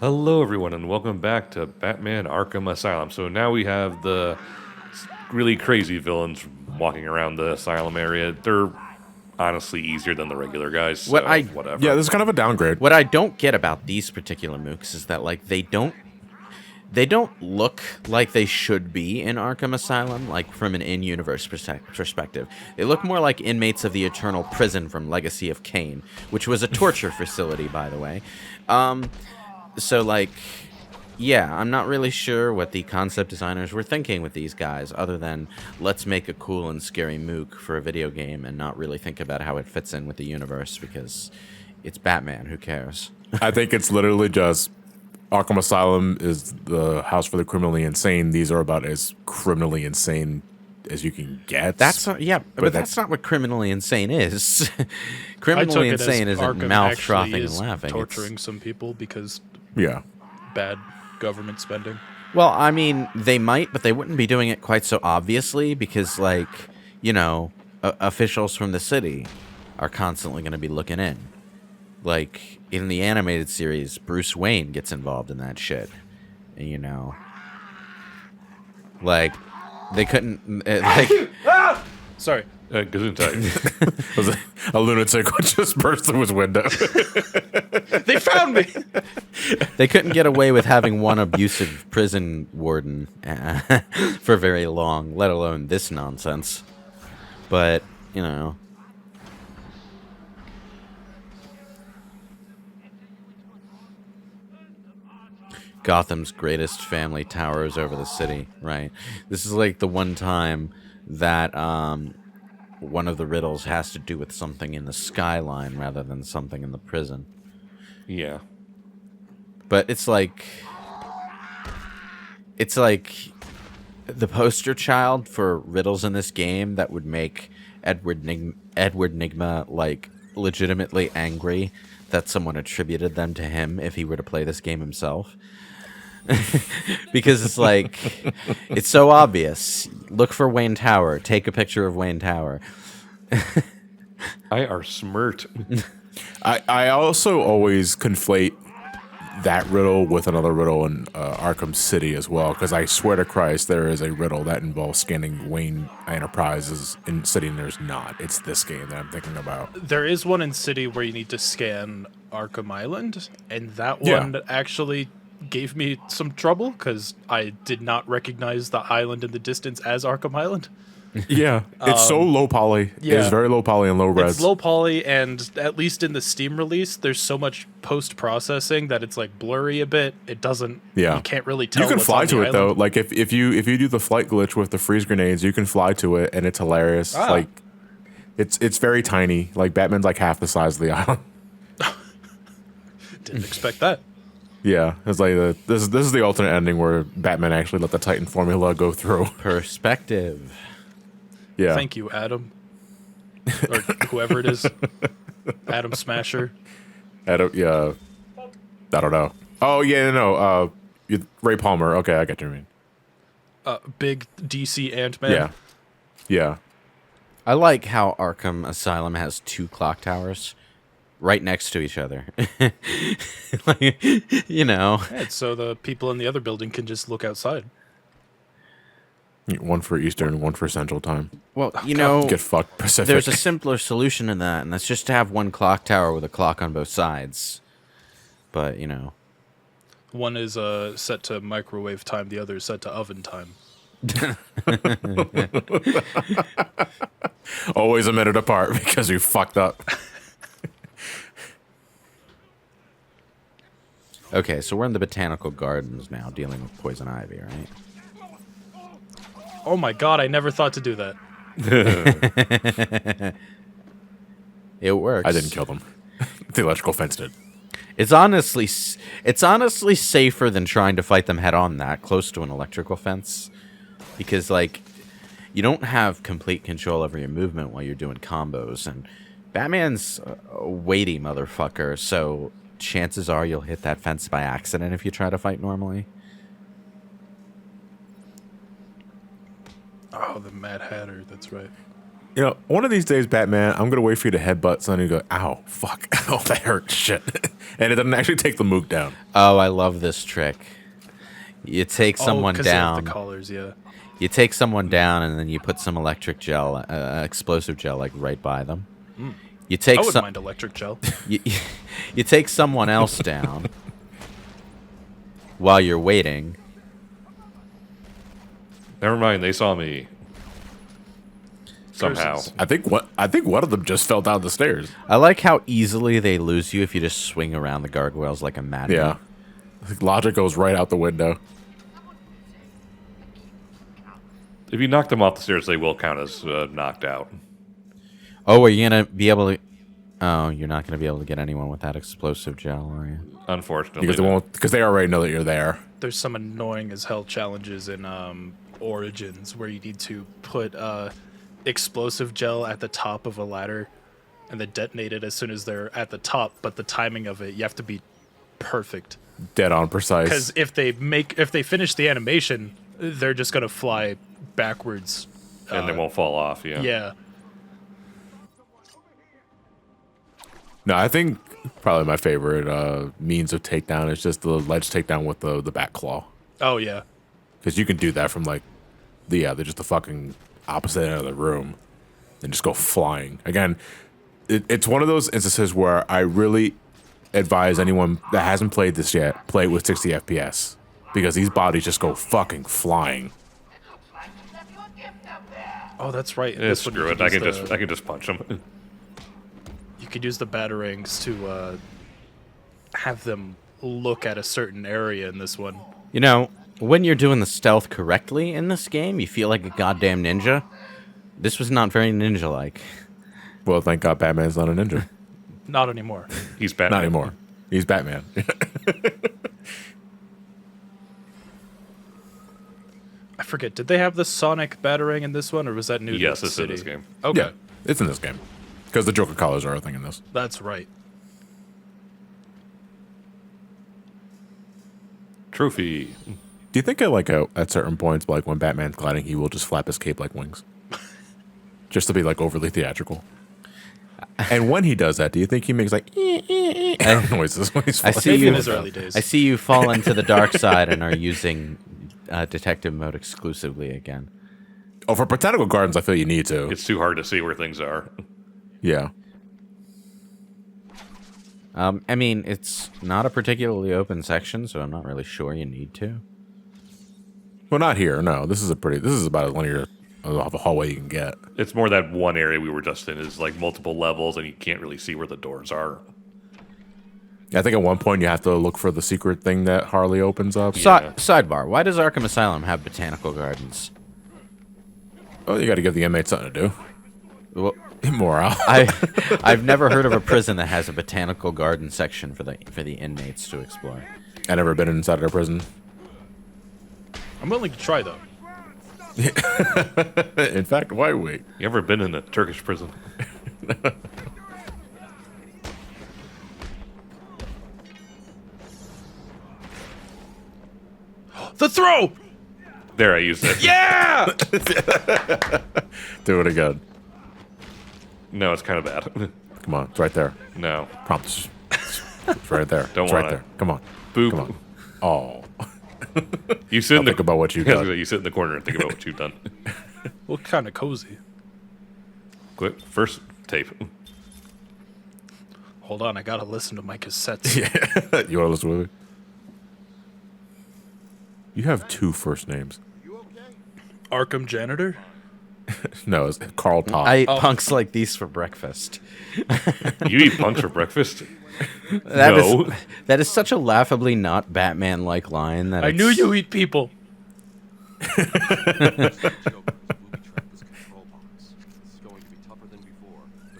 Hello, everyone, and welcome back to Batman Arkham Asylum. So now we have the really crazy villains walking around the asylum area. They're honestly easier than the regular guys, What so I whatever. Yeah, this is kind of a downgrade. what I don't get about these particular mooks is that like they don't look like they should be in Arkham Asylum, like from an in-universe perspective. They look more like inmates of the Eternal Prison from Legacy of Kain, which was a torture facility, by the way. So like, yeah, I'm not really sure what the concept designers were thinking with these guys, other than let's make a cool and scary mook for a video game and not really think about how it fits in with the universe because it's Batman. Who cares? I think it's literally just Arkham Asylum is the house for the criminally insane. These are about as criminally insane as you can get. That's not, yeah, but that's not what criminally insane is. Criminally insane isn't Arkham mouth actually frothing and is laughing. torturing some people because yeah. bad government spending. Well, I mean, they might, but they wouldn't be doing it quite so obviously because, like, you know, officials from the city are constantly going to be looking in. Like, in the animated series, Bruce Wayne gets involved in that shit. And, you know, like, they couldn't, like, Sorry. Gesundheit. Was a lunatic would just burst through his window. They found me! they couldn't get away with having one abusive prison warden for very long, let alone this nonsense. But, you know. Gotham's greatest family towers over the city, right? This is like the one time that one of the riddles has to do with something in the skyline rather than something in the prison. Yeah. But it's like the poster child for riddles in this game that would make Edward Nigma like legitimately angry that someone attributed them to him if he were to play this game himself. Because it's like, it's so obvious. Look for Wayne Tower. Take a picture of Wayne Tower. I are smirt. I also always conflate that riddle with another riddle in Arkham City as well, because I swear to Christ, there is a riddle that involves scanning Wayne Enterprises in City, and there's not. It's this game that I'm thinking about. There is one in City where you need to scan Arkham Island, and that Yeah. one actually gave me some trouble because I did not recognize the island in the distance as Arkham Island. Yeah, it's so low poly. yeah. It's very low poly and low res. It's low poly, and at least in the Steam release, there's so much post-processing that it's like blurry a bit. It doesn't. Yeah. You can't really tell. You can what's fly on to the it though. island. Like if you do the flight glitch with the freeze grenades, you can fly to it, and it's hilarious. Ah. Like it's very tiny. Like Batman's like half the size of the island. Didn't expect that. Yeah, it's like this is the alternate ending where Batman actually let the Titan formula go through. Perspective. Yeah, Thank you, Adam, or whoever it is, Adam Smasher. yeah, I don't know. Oh yeah, no, Ray Palmer. Okay, I get what you mean. Big DC Ant-Man. Yeah, yeah. I like how Arkham Asylum has two clock towers right next to each other. Like, you know. Yeah, so the people in the other building can just look outside. One for Eastern, one for Central Time. Well, you know, Get fucked Pacific. there's a simpler solution to that, and that's just to have one clock tower with a clock on both sides. But, you know. One is set to microwave time, the other is set to oven time. Always a minute apart because you fucked up. Okay, so we're in the botanical gardens now, dealing with poison ivy, right? Oh my god, I never thought to do that. It works. I didn't kill them. The electrical fence did. It's honestly safer than trying to fight them head on that close to an electrical fence, because like you don't have complete control over your movement while you're doing combos, and Batman's a weighty motherfucker, so chances are you'll hit that fence by accident if you try to fight normally. Oh, the Mad Hatter, that's right. You know, one of these days, Batman, I'm gonna wait for you to headbutt something and go, ow, fuck, ow, that hurt, shit. And it doesn't actually take the mook down. Oh, I love this trick. You take someone 'cause they have down. the collars, yeah. You take someone down, and then you put some electric gel, explosive gel, like right by them. You take I wouldn't some. mind electric gel. You take someone else down while you're waiting. Never mind, they saw me. Somehow. Curses. I think one of them just fell down the stairs. I like how easily they lose you if you just swing around the gargoyles like a madman. Yeah. Logic goes right out the window. If you knock them off the stairs, they will count as knocked out. Oh, are you gonna be able to? Oh, you're not gonna be able to get anyone with that explosive gel, are you? Unfortunately. Because they already know that you're there. There's some annoying as hell challenges in Origins where you need to put explosive gel at the top of a ladder and then detonate it as soon as they're at the top, but the timing of it, you have to be perfect. Dead on precise. Because if they finish the animation, they're just gonna fly backwards. And they won't fall off, yeah. Yeah. No, I think probably my favorite means of takedown is just the ledge takedown with the back claw. Oh yeah. Because you can do that from like, they're just the fucking opposite end of the room and just go flying. Again, it's one of those instances where I really advise anyone that hasn't played this yet, play it with 60 FPS. Because these bodies just go fucking flying. Oh, that's right. Yeah, screw it. I can just punch them. You could use the batarangs to have them look at a certain area in this one. You know, when you're doing the stealth correctly in this game, you feel like a goddamn ninja. This was not very ninja-like. Well, thank God Batman's not a ninja. Not anymore. He's Batman. Not anymore. He's Batman. I forget. Did they have the Sonic batarang in this one, or was that new? Yes, to the it's in city? this game. Okay, Yeah, it's in this game. Because the Joker collars are a thing in this. that's right. Trophy. Do you think at certain points, like when Batman's gliding, he will just flap his cape like wings? Just to be like overly theatrical. And when he does that, do you think he makes like noises when he's I flying? see Maybe you. in his early days. I see you fall into the dark side and are using detective mode exclusively again. Oh, for Botanical Gardens, I feel you need to. It's too hard to see where things are. Yeah. I mean, it's not a particularly open section, so I'm not really sure you need to. Well, not here. No, this is about as linear of a hallway you can get. It's more that one area we were just in is like multiple levels, and you can't really see where the doors are. I think at one point you have to look for the secret thing that Harley opens up. Yeah. Sidebar: why does Arkham Asylum have botanical gardens? Oh, you got to give the inmates something to do. Well, Morale. I've never heard of a prison that has a botanical garden section for the inmates to explore. I've never been inside of a prison. I'm willing to try though. In fact, why wait? You ever been in a Turkish prison? The throw. There, I used it. Yeah. Do it again. No, it's kind of bad. Come on, it's right there. No. Prompts. It's right there. Don't it's right wanna. there. Come on. Boop. Come on. Oh. You sit in the Think about what you've Yeah, I was done. gonna say, you sit in the corner and think about what you've done. Well, kind of cozy. Quick, first tape. Hold on, I gotta listen to my cassettes. You want to listen with me? You have two first names. Arkham Janitor. No, it's Carl Todd. I eat punks like these for breakfast. You eat punks for breakfast? That is such a laughably not Batman-like line that I knew you eat people.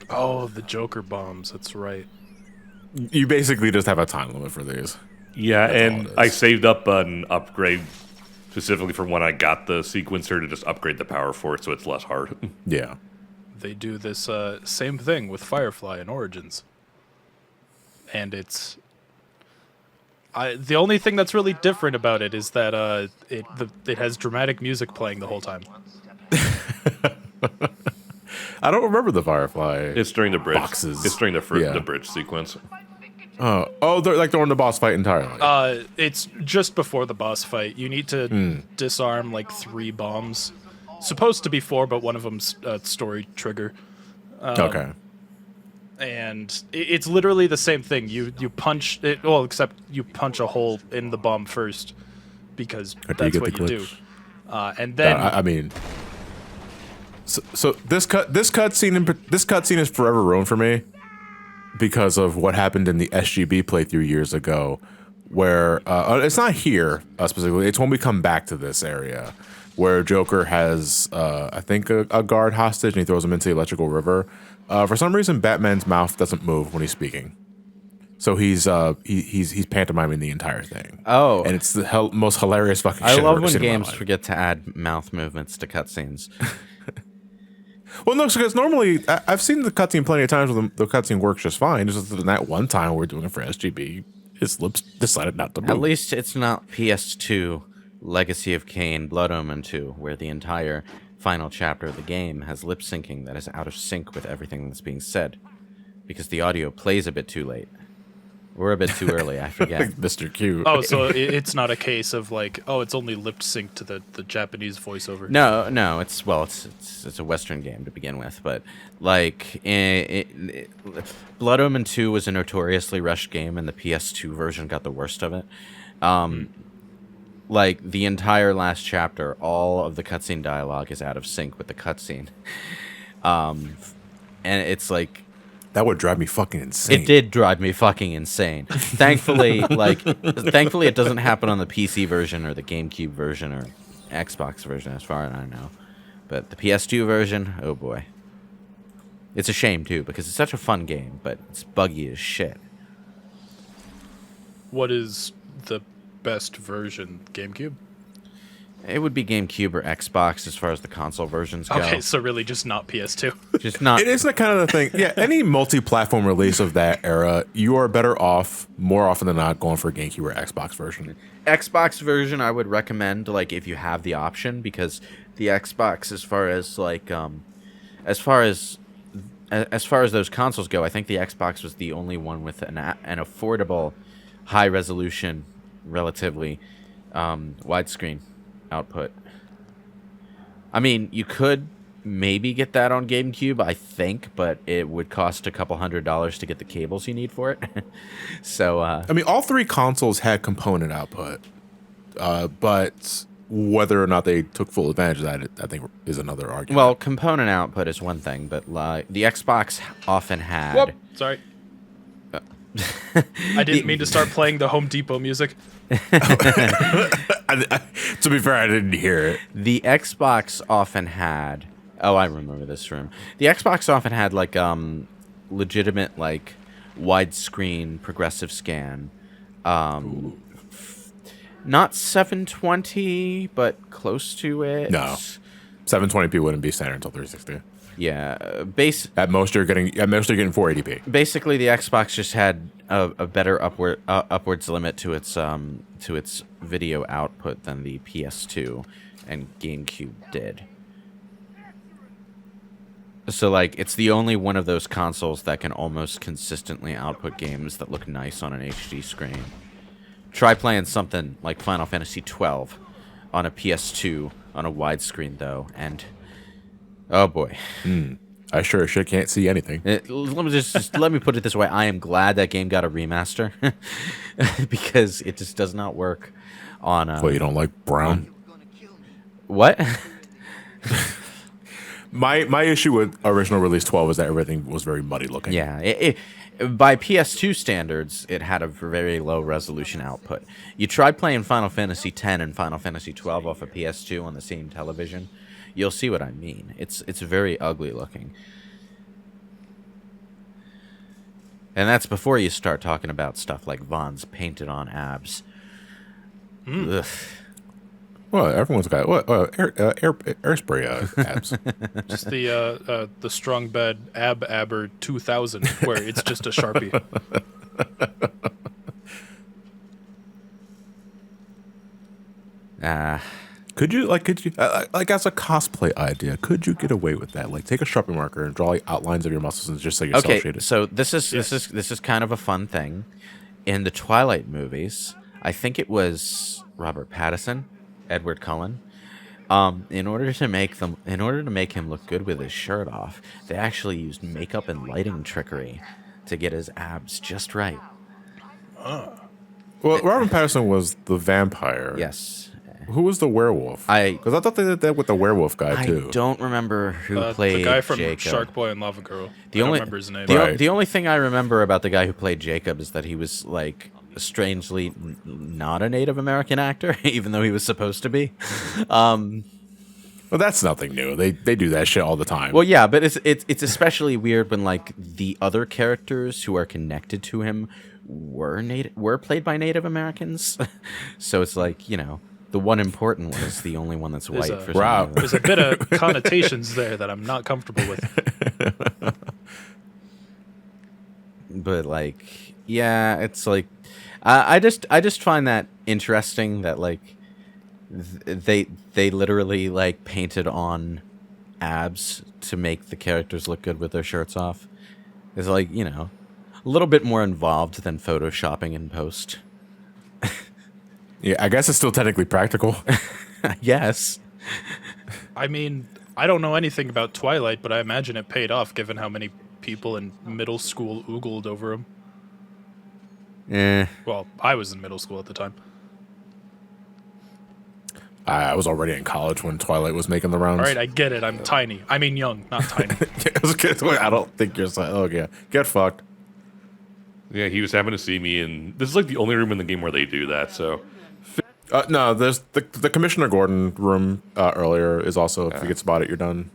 Oh, the Joker bombs. That's right. You basically just have a time limit for these. Yeah, That's all and it I is. saved up an upgrade specifically for when I got the sequencer to just upgrade the power for it so it's less hard. Yeah. They do this same thing with Firefly in Origins. And it's... the only thing that's really different about it is that it has dramatic music playing the whole time. I don't remember the Firefly. It's during the bridge. Boxes. It's during Yeah. the bridge sequence. They're in the boss fight entirely. It's just before the boss fight. You need to disarm like 3 bombs. Supposed to be 4, but one of them's story trigger. Okay. And it's literally the same thing. You punch it, well, except you punch a hole in the bomb first, because After you that's get what the you do. glitch. And then I mean, so this cutscene is forever ruined for me because of what happened in the SGB playthrough years ago, where it's not here specifically. It's when we come back to this area where Joker has, I think, a guard hostage, and he throws him into the electrical river. For some reason, Batman's mouth doesn't move when he's speaking, so he's pantomiming the entire thing. Oh. And it's the most hilarious fucking I shit love I've ever when seen in my games life. forget to add mouth movements to cutscenes. Well, no, because normally I've seen the cutscene plenty of times where the cutscene works just fine. Just that one time we're doing it for SGB, his lips decided not to move. At least it's not PS2 Legacy of Kain Blood Omen 2, where the entire final chapter of the game has lip syncing that is out of sync with everything that's being said, because the audio plays a bit too late. Or a bit too early, I forget. Like Mr. Q. oh, so it's not a case of like, oh, it's only lip synced to the Japanese voiceover. No, it's a Western game to begin with, but like Blood Omen 2 was a notoriously rushed game, and the PS2 version got the worst of it. Like the entire last chapter, all of the cutscene dialogue is out of sync with the cutscene, and it's like. That would drive me fucking insane. It did drive me fucking insane. Thankfully, it doesn't happen on the PC version or the GameCube version or Xbox version, as far as I know. But the PS2 version, oh boy. It's a shame, too, because it's such a fun game, but it's buggy as shit. What is the best version? GameCube? It would be GameCube or Xbox as far as the console versions go. Okay, so really just not PS2. Just not... It isn't kind of the thing. Yeah, any multi-platform release of that era, you are better off, more often than not, going for GameCube or Xbox version. Xbox version I would recommend, like, if you have the option, because the Xbox, as far as those consoles go, I think the Xbox was the only one with an affordable, high resolution, relatively widescreen output. I mean, you could maybe get that on GameCube, I think, but it would cost a couple $100 to get the cables you need for it. So, I mean, all 3 consoles had component output, but whether or not they took full advantage of that, I think, is another argument. well, component output is one thing, but the Xbox often had... Whoop, sorry. I didn't mean to start playing the Home Depot music. To be fair, I didn't hear it. The Xbox often had... Oh, I remember this room. The Xbox often had, like, legitimate, like, widescreen progressive scan. Not 720, but close to it. No. 720p wouldn't be standard until 360. Yeah, At most, you're getting 480p. basically the Xbox just had a better upwards limit to its video output than the PS2 and GameCube did. So, like, it's the only one of those consoles that can almost consistently output games that look nice on an HD screen. Try playing something like Final Fantasy XII on a PS2 on a widescreen, though, and oh boy. I sure as shit can't see anything. Let me put it this way: I am glad that game got a remaster because it just does not work on. Well, you don't like brown? What? My issue with original release 12 is that everything was very muddy looking. Yeah, by PS2 standards, it had a very low resolution output. You try playing Final Fantasy X and Final Fantasy XII off of PS2 on the same television, you'll see what I mean. It's very ugly looking. And that's before you start talking about stuff like Vaughn's painted on abs. Ugh. Well, everyone's got air spray abs. Just the Strong Bed Aber 2000, where it's just a Sharpie. Could you like as a cosplay idea? Could you get away with that? Like, take a Sharpie marker and draw like outlines of your muscles and just say yourself Okay, shaded. so this is kind of a fun thing. In the Twilight movies, I think it was Robert Pattinson, Edward Cullen. In order to make him look good with his shirt off, they actually used makeup and lighting trickery to get his abs just right. Well, Robert Pattinson was the vampire. Yes. Who was the werewolf? Because I thought they did that with the werewolf guy too. I don't remember who played the guy from Jacob. Shark Boy and Lava Girl. I don't remember his name. The only thing I remember about the guy who played Jacob is that he was like strangely not a Native American actor, even though he was supposed to be. Well, that's nothing new. They do that shit all the time. Well, yeah, but it's especially weird when like the other characters who are connected to him were played by Native Americans. So it's like, the one important one is the only one that's white for some reason. There's a bit of connotations there that I'm not comfortable with. But like, yeah, it's like, I just find that interesting that like they literally like painted on abs to make the characters look good with their shirts off. It's like, a little bit more involved than photoshopping in post. Yeah, I guess it's still technically practical. Yes. I mean, I don't know anything about Twilight, but I imagine it paid off given how many people in middle school oogled over him. Well, I was in middle school at the time. I was already in college when Twilight was making the rounds. All right, I get it. I'm tiny. I mean young, not tiny. I don't think you're... Oh, yeah. Get fucked. Yeah, he was having to see me, and this is like the only room in the game where they do that, so... No, there's the Commissioner Gordon room earlier is also, if you get spotted, you're done.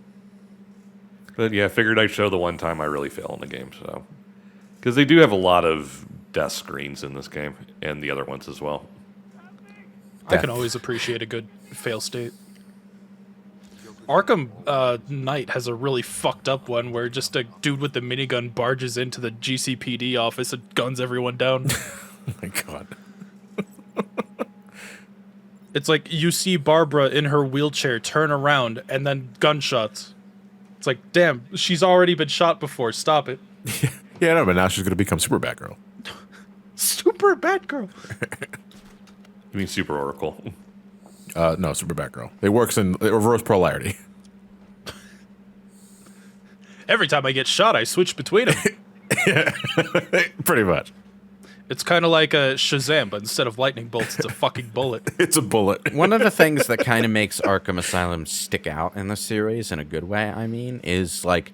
But yeah, I figured I'd show the one time I really fail in the game, so... Because they do have a lot of death screens in this game, and the other ones as well. I can always appreciate a good fail state. Arkham Knight has a really fucked up one where just a dude with the minigun barges into the GCPD office and guns everyone down. Oh my god. It's like you see Barbara in her wheelchair turn around and then gunshots. It's like, damn, she's already been shot before. Stop it. Yeah, no, but now she's going to become Super Batgirl. Super Batgirl. You mean Super Oracle? No, Super Batgirl. It works in reverse polarity. Every time I get shot, I switch between them. Pretty much. It's kind of like a Shazam, but instead of lightning bolts, it's a fucking bullet. It's a bullet. One of the things that kind of makes Arkham Asylum stick out in the series, in a good way, I mean, is like,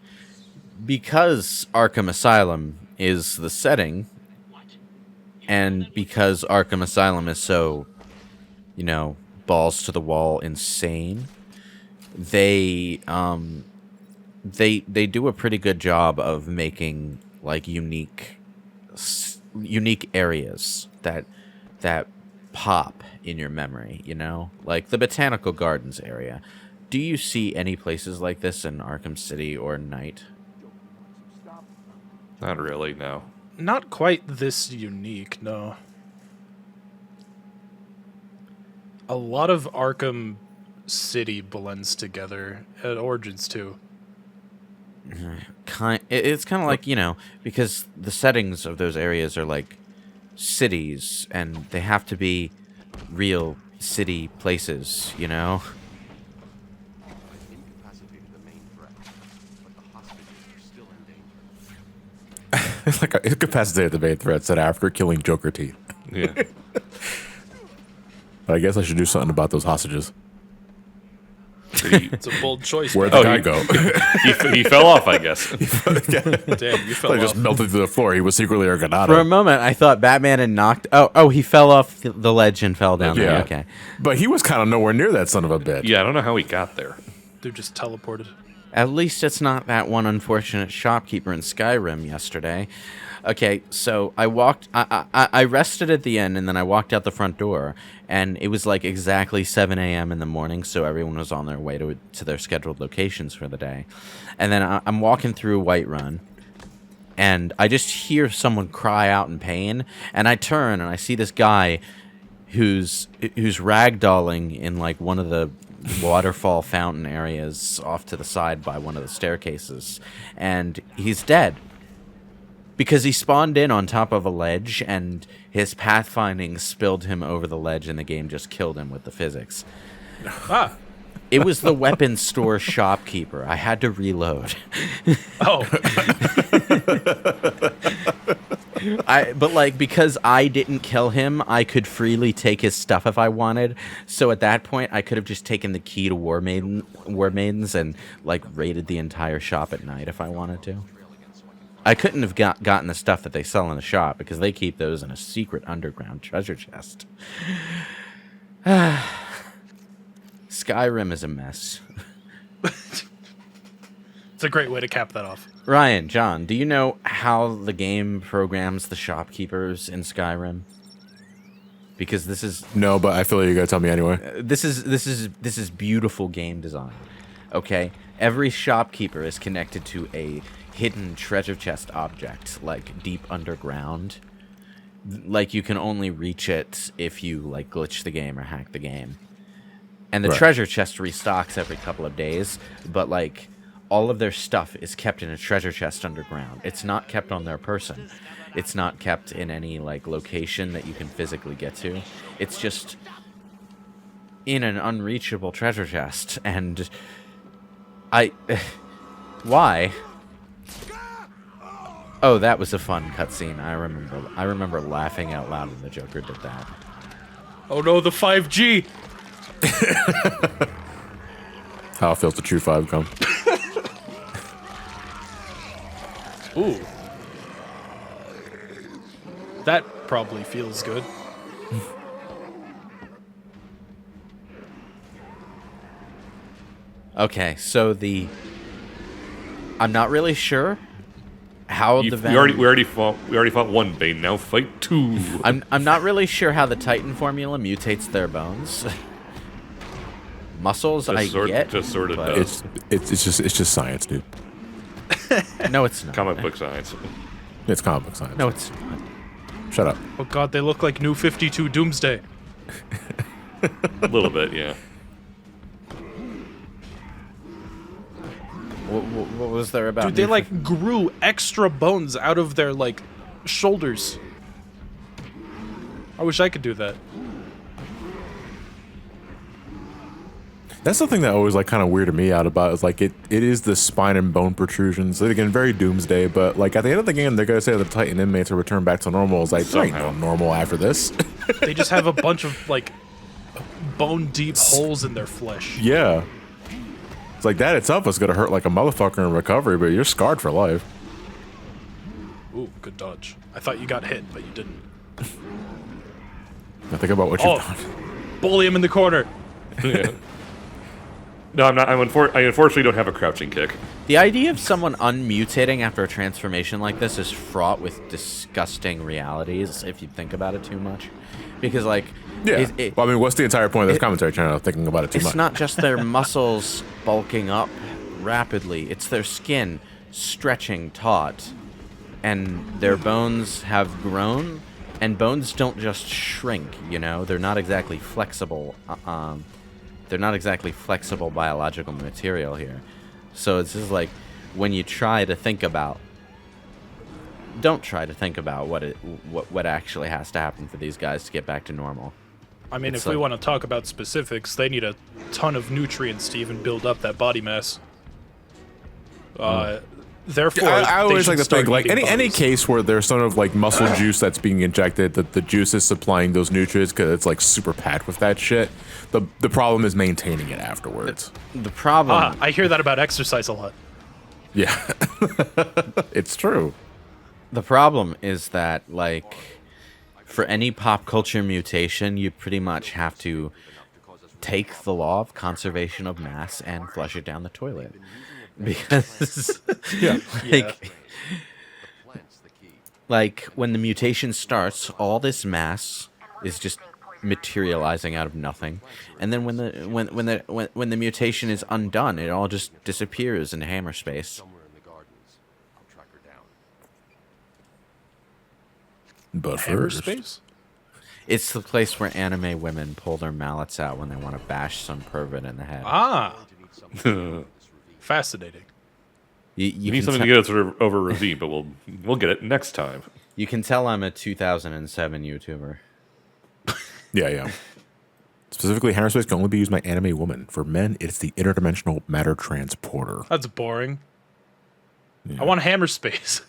because Arkham Asylum is the setting, and because Arkham Asylum is so, balls to the wall insane, they do a pretty good job of making like unique areas that pop in your memory, like the Botanical Gardens area. Do you see any places like this in Arkham City or Night? Not really, no. Not quite this unique, no. A lot of Arkham City blends together at Origins too. It's kind of like, because the settings of those areas are like cities, and they have to be real city places, It's like incapacitated the main threat said after killing Joker teeth. Yeah. But I guess I should do something about those hostages. It's a bold choice. Where'd man. the guy go? he fell off, I guess. Damn, you fell He off. just melted to the floor. He was secretly For a Argonato. moment, I thought Batman had knocked... Oh, he fell off the ledge and fell down there. Yeah. Okay. But he was kind of nowhere near that son of a bitch. Yeah, I don't know how he got there. Dude just teleported. At least it's not that one unfortunate shopkeeper in Skyrim yesterday. Okay, so I walked... I rested at the inn, and then I walked out the front door, and it was like exactly 7 a.m. in the morning, so everyone was on their way to their scheduled locations for the day. And then I'm walking through Whiterun, and I just hear someone cry out in pain, and I turn, and I see this guy who's ragdolling in like one of the waterfall fountain areas off to the side by one of the staircases, and he's dead. Because he spawned in on top of a ledge, and his pathfinding spilled him over the ledge, and the game just killed him with the physics. Ah. It was the weapons store shopkeeper. I had to reload. Oh. But like, because I didn't kill him, I could freely take his stuff if I wanted. So at that point, I could have just taken the key to War Maidens and like raided the entire shop at night if I wanted to. I couldn't have gotten the stuff that they sell in the shop because they keep those in a secret underground treasure chest. Skyrim is a mess. It's a great way to cap that off. Ryan, John, do you know how the game programs the shopkeepers in Skyrim? Because this is No, but I feel like you gotta tell me anyway. this is beautiful game design. Okay, every shopkeeper is connected to a hidden treasure chest object, like deep underground. Like you can only reach it if you like glitch the game or hack the game. And the Right. treasure chest restocks every couple of days, but like all of their stuff is kept in a treasure chest underground. It's not kept on their person. It's not kept in any like location that you can physically get to. It's just in an unreachable treasure chest. And why? Oh, that was a fun cutscene. I remember laughing out loud when the Joker did that. Oh no, the 5G! How it feels to chew 5 gum. Ooh. That probably feels good. Okay, so I'm not really sure how We the already fought one Bane. Now fight 2. I'm not really sure how the Titan formula mutates their bones. Muscles, Just sort of but- does. It's just science, dude. No, it's not. Comic book science. It's comic book science. No, it's not. Shut up. Oh god, they look like New 52 Doomsday. A little bit, yeah. What was there about? Dude, they New like grew extra bones out of their like shoulders. I wish I could do that. That's the thing that always like kind of weirded me out about is like it is the spine and bone protrusions. Again, very doomsday, but like at the end of the game, they're gonna say the Titan inmates are returned back to normal. It's like there ain't no Somehow. normal after this. They just have a bunch of like bone deep holes in their flesh. Yeah, it's like that itself is gonna hurt like a motherfucker in recovery, but you're scarred for life. Ooh, good dodge. I thought you got hit, but you didn't. Now think about what you've Oh, done. bully him in the corner. Yeah. No, I'm not. I unfortunately don't have a crouching kick. The idea of someone unmutating after a transformation like this is fraught with disgusting realities if you think about it too much. Because, like, Yeah. Well, I mean, what's the entire point of this commentary channel? Thinking about it too it's much. not just their muscles bulking up rapidly, it's their skin stretching taut. And their bones have grown, and bones don't just shrink, you know? They're not exactly flexible. They're not exactly flexible biological material here. So it's just like when you try to think about, don't try to think about what actually has to happen for these guys to get back to normal. I mean, It's if we like- want to talk about specifics, they need a ton of nutrients to even build up that body mass. Therefore, I always like to start think like eating any bodies. case where there's sort of like muscle juice that's being injected, that the juice is supplying those nutrients because it's like super packed with that shit. The problem is maintaining it afterwards. The problem, I hear that about exercise a lot. Yeah, it's true. the problem is that, like, for any pop culture mutation, you pretty much have to take the law of conservation of mass and flush it down the toilet. Because, like when the mutation starts, all this mass is just materializing out of nothing, and then when the mutation is undone, it all just disappears into hammer space. But first, Space? It's the place where anime women pull their mallets out when they want to bash some pervert in the head. Ah, fascinating. You You need can something to get us over Ravine, but we'll get it next time. You can tell I'm a 2007 YouTuber. Yeah. Specifically, Hammerspace can only be used by anime women. For men, it's the interdimensional matter transporter. That's boring. I want hammer space.